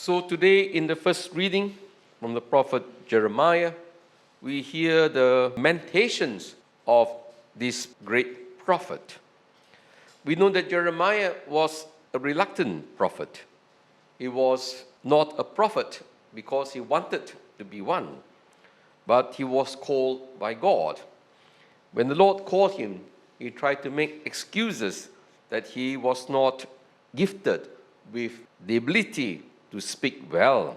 So today in the first reading from the prophet Jeremiah, we hear the lamentations of this great prophet. We know that Jeremiah was a reluctant prophet. He was not a prophet because he wanted to be one, but he was called by God. When the Lord called him, he tried to make excuses that he was not gifted with the ability to speak well.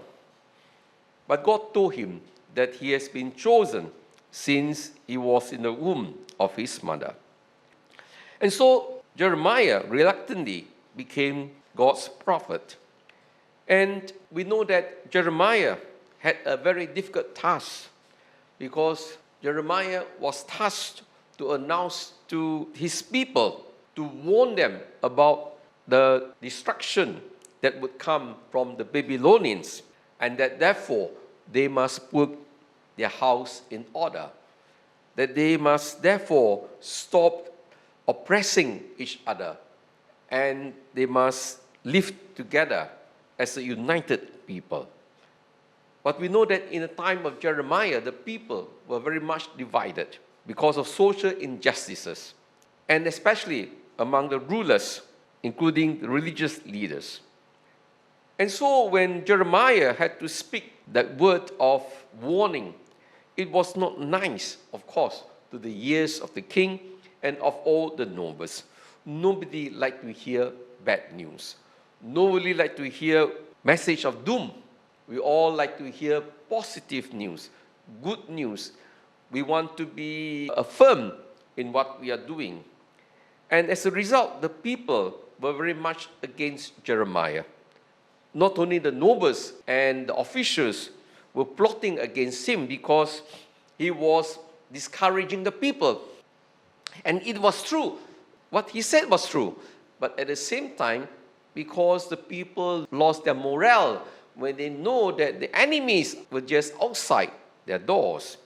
But God told him that he has been chosen since he was in the womb of his mother. And so Jeremiah reluctantly became God's prophet. And we know that Jeremiah had a very difficult task because Jeremiah was tasked to announce to his people, to warn them about the destruction that would come from the Babylonians, and that therefore they must put their house in order, that they must therefore stop oppressing each other, and they must live together as a united people. But we know that in the time of Jeremiah, the people were very much divided because of social injustices, and especially among the rulers, including the religious leaders. And so when Jeremiah had to speak that word of warning, it was not nice, of course, to the ears of the king and of all the nobles. Nobody liked to hear bad news. Nobody liked to hear message of doom. We all like to hear positive news, good news. We want to be affirmed in what we are doing. And as a result, the people were very much against Jeremiah. Not only the nobles and the officials were plotting against him because he was discouraging the people. And it was true. What he said was true. But at the same time, because the people lost their morale when they know that the enemies were just outside their doors.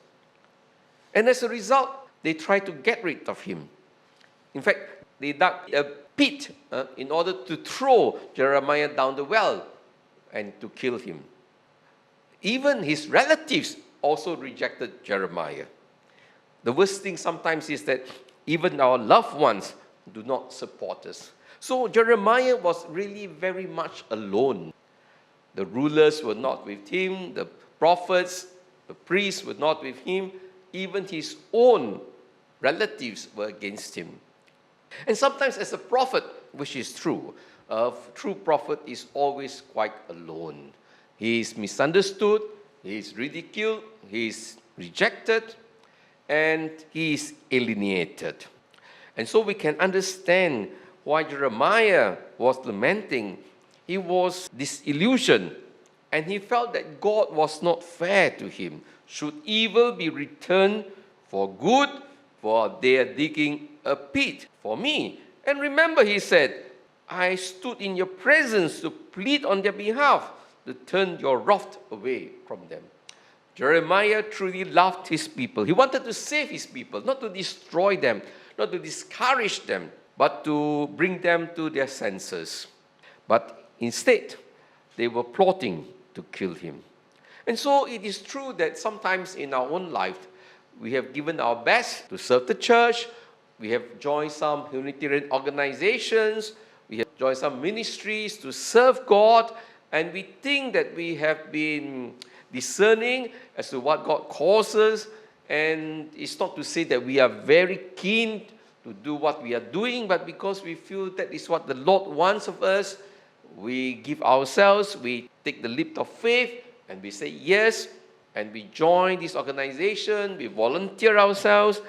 And as a result, they tried to get rid of him. In fact, they dug a pit in order to throw Jeremiah down the well and to kill him. Even his relatives also rejected Jeremiah. The worst thing sometimes is that even our loved ones do not support us. So Jeremiah was really very much alone. The rulers were not with him, the prophets, the priests were not with him, even his own relatives were against him. And sometimes as a prophet, which is true, a true prophet is always quite alone. He is misunderstood, he is ridiculed, he is rejected, and he is alienated. And so we can understand why Jeremiah was lamenting. He was disillusioned, and he felt that God was not fair to him. Should evil be returned for good? For they are digging a pit for me. And remember, he said, I stood in your presence to plead on their behalf, to turn your wrath away from them. Jeremiah truly loved his people. He wanted to save his people, not to destroy them, not to discourage them, but to bring them to their senses. But instead, they were plotting to kill him. And so it is true that sometimes in our own life, we have given our best to serve the church. We have joined some humanitarian organizations. We have joined some ministries to serve God. And we think that we have been discerning as to what God calls us. And it's not to say that we are very keen to do what we are doing, but because we feel that is what the Lord wants of us, we give ourselves, we take the leap of faith, and we say yes, and we join this organization, we volunteer ourselves,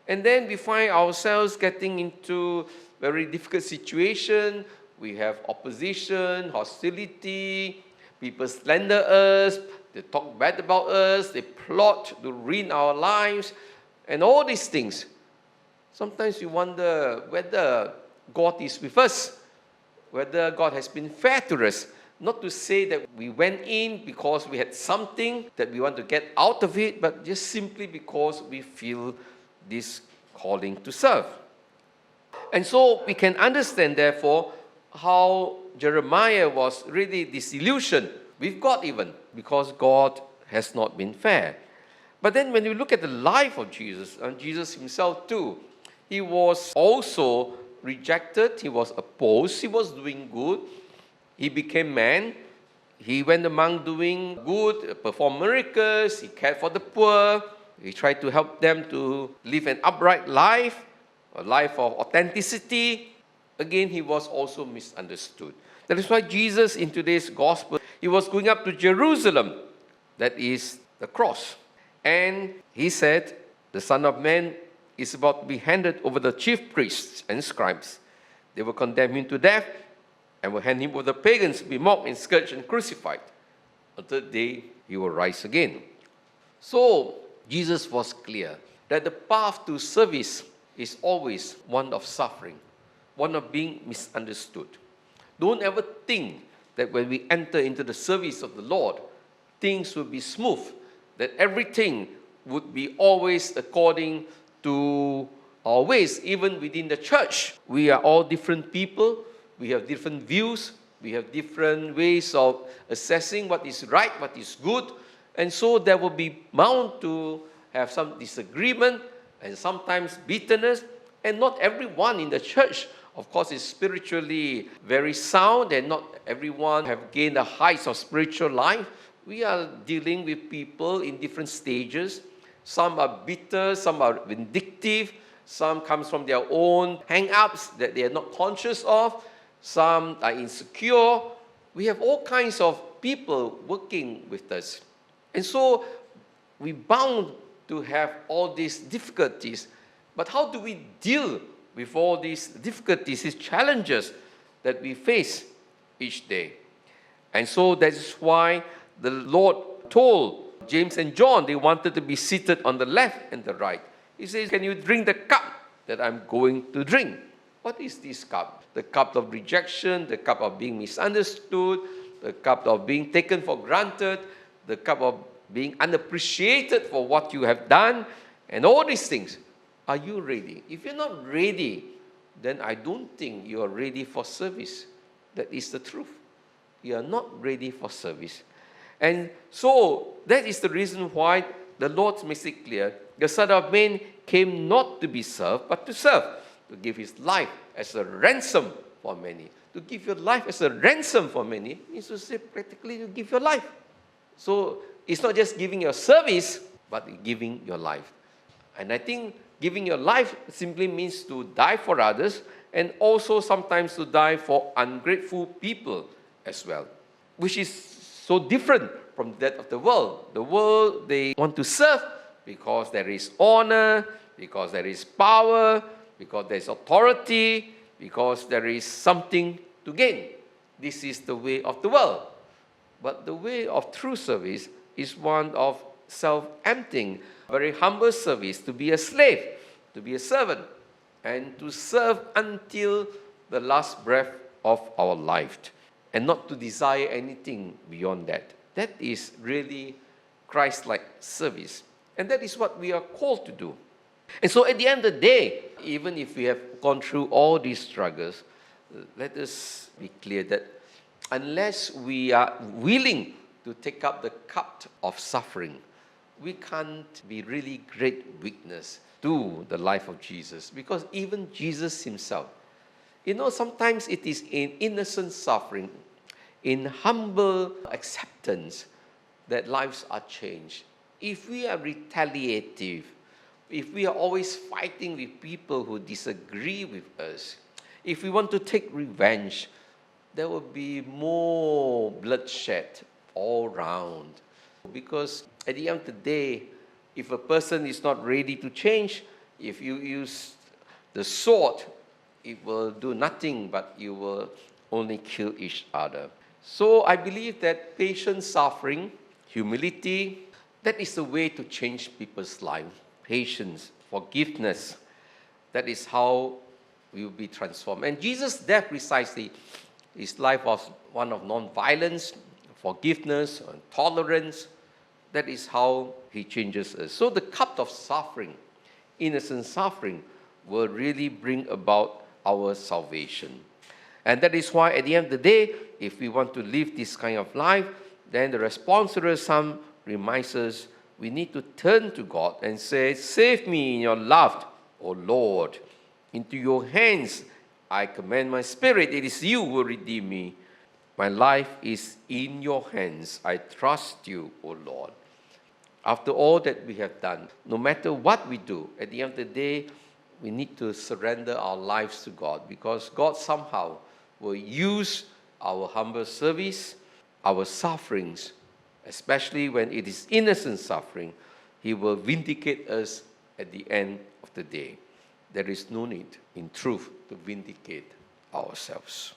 and then we find ourselves getting into very difficult situation. We have opposition, hostility, people slander us, they talk bad about us, they plot to ruin our lives, and all these things. Sometimes you wonder whether God is with us, whether God has been fair to us. Not to say that we went in because we had something that we want to get out of it, but just simply because we feel this calling to serve. And so we can understand, therefore, how Jeremiah was really disillusioned with God even, because God has not been fair. But then when you look at the life of Jesus, and Jesus himself too, he was also rejected, he was opposed, he was doing good, he became man, he went among doing good, performed miracles, he cared for the poor, he tried to help them to live an upright life, a life of authenticity. Again, he was also misunderstood. That is why Jesus in today's gospel, he was going up to Jerusalem, that is the cross. And he said, the Son of Man is about to be handed over the chief priests and scribes. They will condemn him to death and will hand him over to the pagans to be mocked and scourged and crucified. On the third day, he will rise again. So, Jesus was clear that the path to service is always one of suffering, one of being misunderstood. Don't ever think that when we enter into the service of the Lord, things will be smooth, that everything would be always according to our ways. Even within the church, we are all different people, we have different views, we have different ways of assessing what is right, what is good, and so there will be bound to have some disagreement and sometimes bitterness, and not everyone in the church, of course, is spiritually very sound, and not everyone have gained the heights of spiritual life. We are dealing with people in different stages. Some are bitter, some are vindictive, some comes from their own hang-ups that they are not conscious of, some are insecure. We have all kinds of people working with us. And so we bound to have all these difficulties. But how do we deal with all these difficulties, these challenges that we face each day? And so that is why the Lord told James and John, they wanted to be seated on the left and the right. He says, can you drink the cup that I'm going to drink? What is this cup? The cup of rejection, the cup of being misunderstood, the cup of being taken for granted, the cup of being unappreciated for what you have done, and all these things. Are you ready? If you're not ready, then I don't think you are ready for service. That is the truth. You are not ready for service. And so that is the reason why the Lord makes it clear, the Son of Man came not to be served, but to serve, to give his life as a ransom for many. To give your life as a ransom for many means to say practically to give your life. So it's not just giving your service, but giving your life. And I think giving your life simply means to die for others, and also sometimes to die for ungrateful people as well, which is so different from that of the world. The world, they want to serve because there is honor, because there is power, because there is authority, because there is something to gain. This is the way of the world. But the way of true service is one of self-emptying, very humble service, to be a slave, to be a servant, and to serve until the last breath of our life, and not to desire anything beyond that. That is really Christ-like service. And that is what we are called to do. And so at the end of the day, even if we have gone through all these struggles, let us be clear that unless we are willing to take up the cup of suffering, we can't be really great witness to the life of Jesus. Because even Jesus himself, sometimes it is in innocent suffering, in humble acceptance, that lives are changed. If we are retaliative, if we are always fighting with people who disagree with us, if we want to take revenge, there will be more bloodshed all around. Because at the end of the day, if a person is not ready to change, if you use the sword, it will do nothing, but you will only kill each other. So I believe that patient suffering, humility, that is the way to change people's lives. Patience, forgiveness, that is how we will be transformed. And Jesus' death precisely, his life was one of non-violence, forgiveness, and tolerance. That is how he changes us. So the cup of suffering, innocent suffering, will really bring about our salvation. And that is why at the end of the day, if we want to live this kind of life, Then the responsorial psalm reminds us we need to turn to God and say, "Save me in your love, O Lord. Into your hands I commend my spirit. It is you who will redeem me. My life is in your hands. I trust you, O Lord." After all that we have done, no matter what we do, at the end of the day, we need to surrender our lives to God, because God somehow will use our humble service, our sufferings, especially when it is innocent suffering. He will vindicate us at the end of the day. There is no need, in truth, to vindicate ourselves.